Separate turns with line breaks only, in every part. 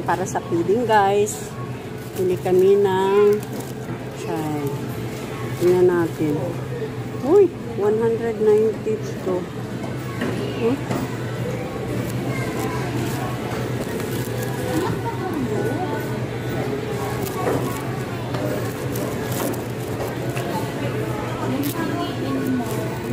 para sa feeding, guys. Bili kami ng chai. Tingnan natin. Uy, 192. Huh?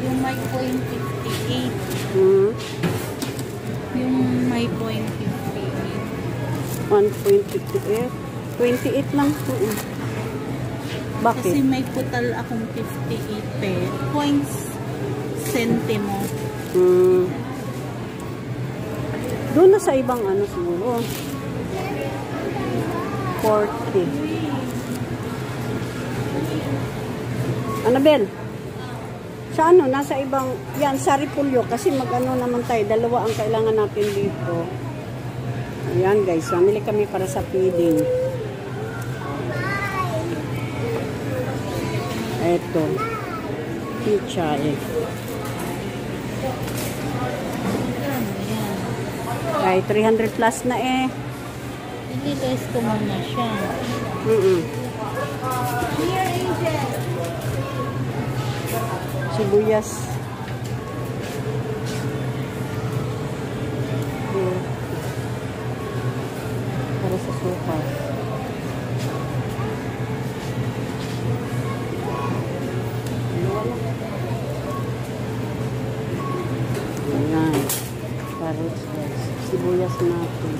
Yung may point 58. Yung may point 58.
1.58. 28 lang po. Bakit?
Kasi may putal akong 58 points centimo.
Doon na sa ibang ano siguro. 40. Annabel? Sa ano? Nasa ibang, yan, sa Repulyo. Kasi mag-ano naman tayo. Dalawa ang kailangan natin dito. Ayan guys. Mamili kami para sa feeding. Eto. Pizza eh. Ay, 300 plus na eh.
Hindi guys, kumang na siya. Here, Angel.
Sibuyas. Para sa sopa. Ayan. Carrots guys. Sibuyas natin.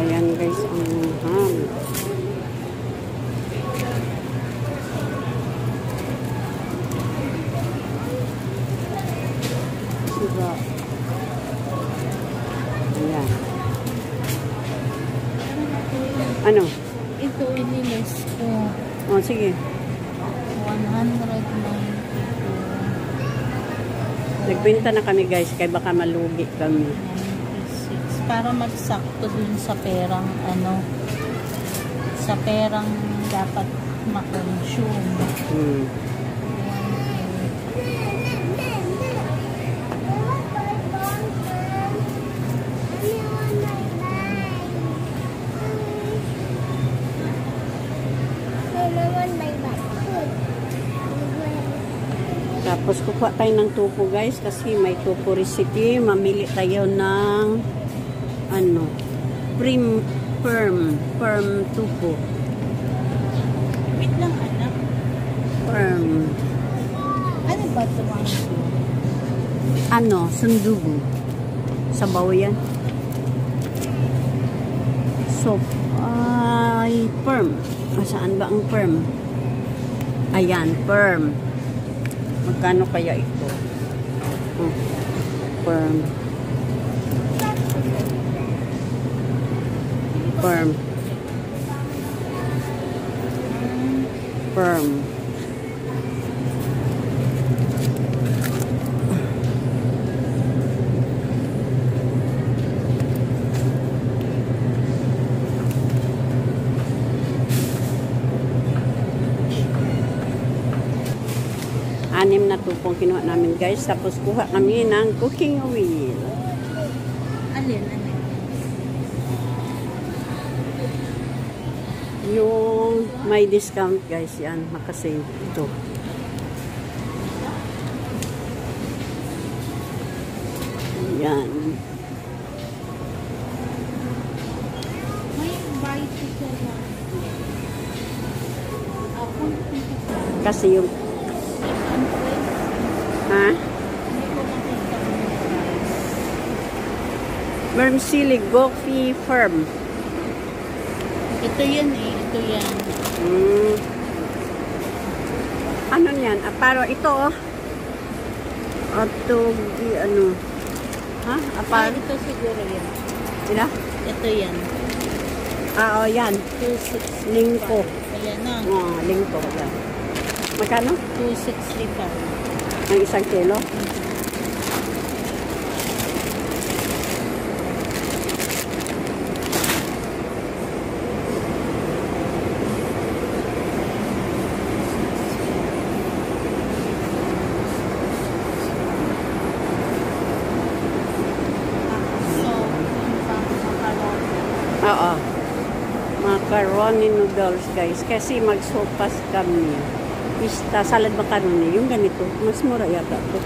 Ayan guys ang ham. Diba? Ayan. Ano?
Ito ililis ko.
Oh, sige.
192.
Nagbenta na kami guys, kaya baka malugi kami.
96. Para magsakto dun sa perang ano, sa perang dapat makonsume.
Tapos kukuha tayo ng tupo guys kasi may tupo recipe. Mamili tayo ng ano, firm tupo.
Wait lang anak.
Firm.
Ano ba ito mga?
Ano, sundugo. Sabaw yan. So, ay, firm. Saan ba ang firm? Ayan, firm. Magkano kaya ito? Firm. Firm. Firm. Anim na tupong kinuha namin guys. Tapos kuha kami ng cooking oil.
Alin?
Yung may discount guys. Yan. Makasave ito. Yan.
May bicycle lang.
Kasi yung ha? Vermicelli Goffy Firm.
Ito yan eh. Ito yan.
Ano yan? Aparo ito oh. Ito ano? Ha? Aparo?
Ito siguro yan.
Sila?
Ito yan.
Ah, oh, yan.
265.
Lingko.
Ayan na.
Oh, lingko. Yan. Magkano?
265.
Ang 1 kilo?
So,
Oo. Macaroni noodles, guys. Kasi magsopas kami. Pista, salad macaroni. Yung ganito. Mas mura yata to.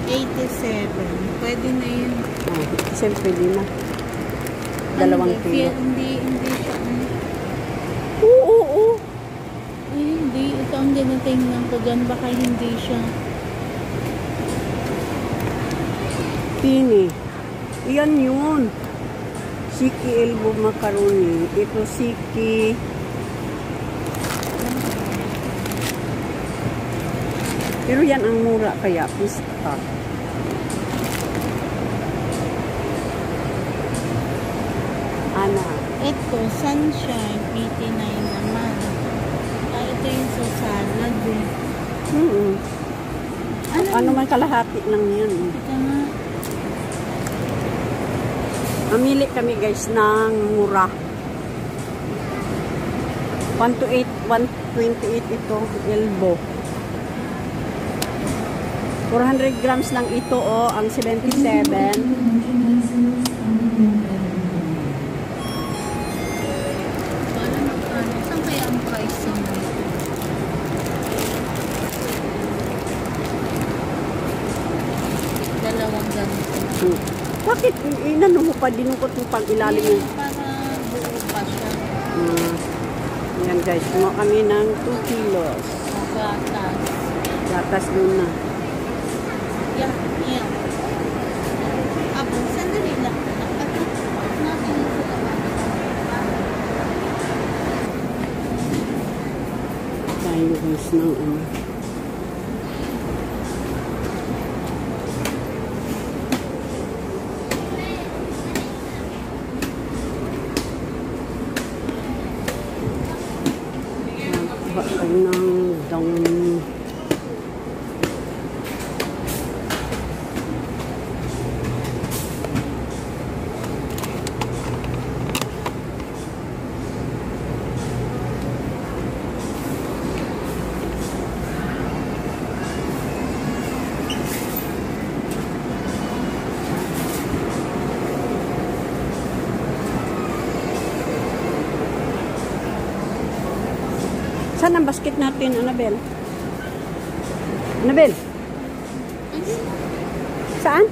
87. Pwede na yun.
Oh, siyempre di na. 2 kilo.
Hindi siya.
Oo.
Ay, hindi. Ito ang ginatingnan ko dyan. Baka hindi siya.
Pini. Iyan yun. Siki elbow macaroni. Ito siki. Pero yan ang mura kaya pista. Ana.
Ito, sunshine. 89 naman. Ah, ito yung sa salad eh.
Ano man kalahati lang yan.
Ito nga.
Mamili kami guys ng mura. 128 ito, elbow. 400 grams lang ito ang 77.
Wala magkano. Saan kaya ang pricing nito? Dalawang ganito.
Bakit inano mo pa, dinukot mo pang ilalim mo?
Para buo pa siya.
Yan guys, kumuha kami ng 2 kilos.
Gatas.
Gatas doon na.
Yan. Abo, sandali lang. Natin ito
Tayo guys ng ano. Bakal ng down. Saan ang basket natin, Annabel? Annabel? Saan?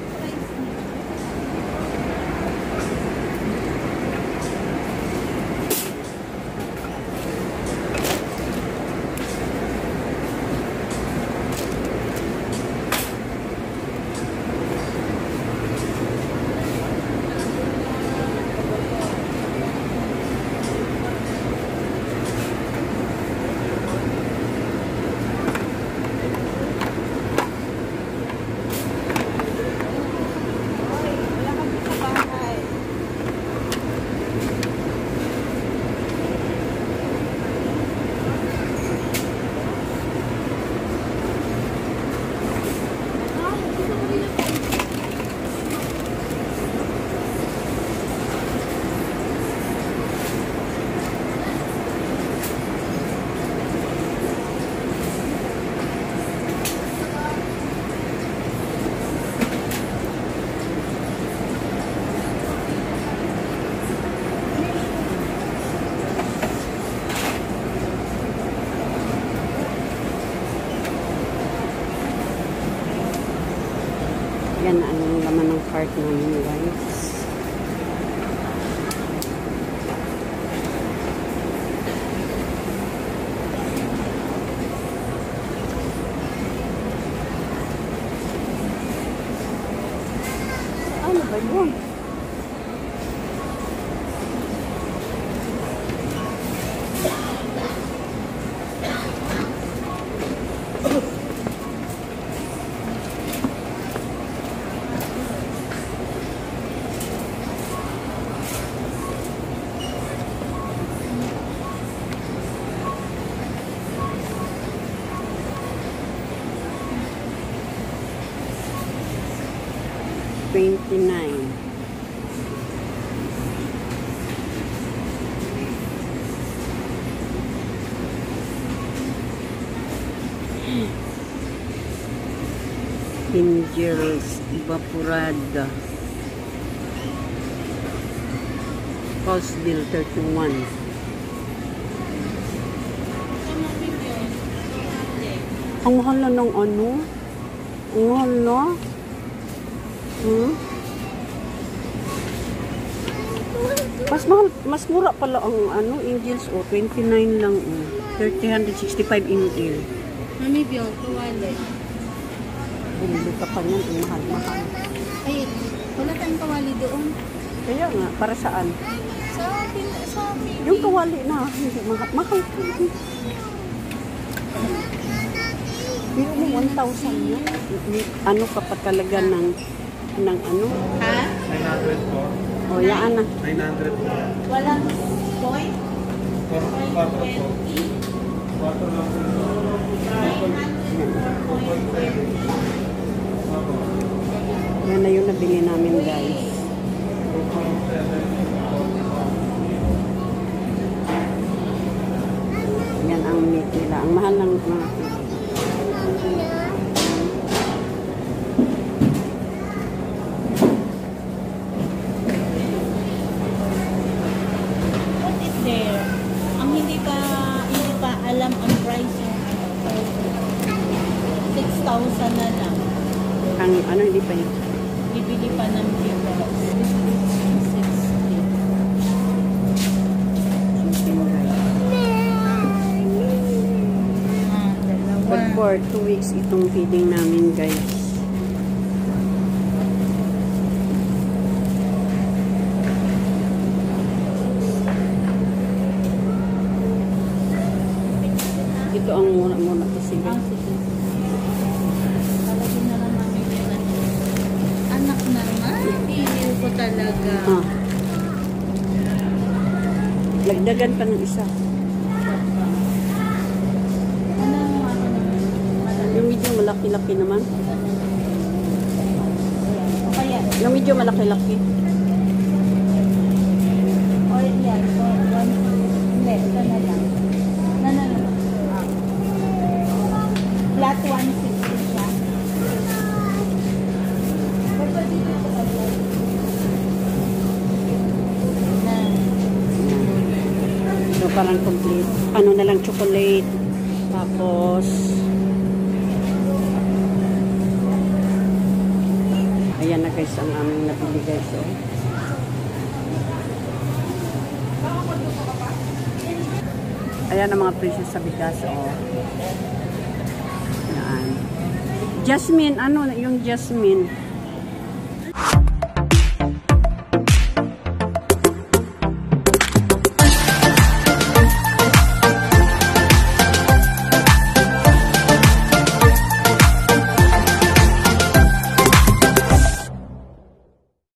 Yan ang laman ng cart namin, guys. Ano ba yun? $29. Dangerous evaporada. Colesville 31. Ang mahal na ng ano? Ang mahal na? Mas mahal, mas mura pala ang ano, Angels, 29 lang, 365 ml.
Mami, Bion, kawali.
Bumili ka pa niyan, ang mahal-mahal.
Ay, wala tayong kawali doon.
Kaya nga, para saan?
Sa amin.
Yung kawali na, hindi mahal po. Pero mo 1,000 yun. Ano ka pa talaga ng ano?
Ha?
900 po.
O, yaan na.
900 po.
Walang point?
4 po. 4 lang po.
Yan na yung nabili namin, guys. Yan ang meat nila. Ang mahal ng mga
What is there? Ang hindi pa alam ang price yung 6,000 na lang.
ang ano, hindi pa yun.
Bibili pa ng bigas. 60.
But
Dalawa.
for 2 weeks itong feeding namin, guys. Ito ang muna-muna kasi,
Ah,
guys.
sige. Talagyan na lang namin yun. Anak naman. Piliw ko talaga.
Ah. Lagdagan pa ng isa.
Ano ang ako naman?
Yung medyo malaki-laki naman.
O kaya,
Yung medyo malaki-laki.
or yan. So, one, hindi, ito na lang. No. Flat 160 siya. Pwede dito ko pala.
So, parang complete. Ano na lang, chocolate. Tapos, ayan na guys, ang aming nabili guys. So. Ayan ang mga presyo sa bigas. Oh. Ayan. Jasmine, ano yung Jasmine?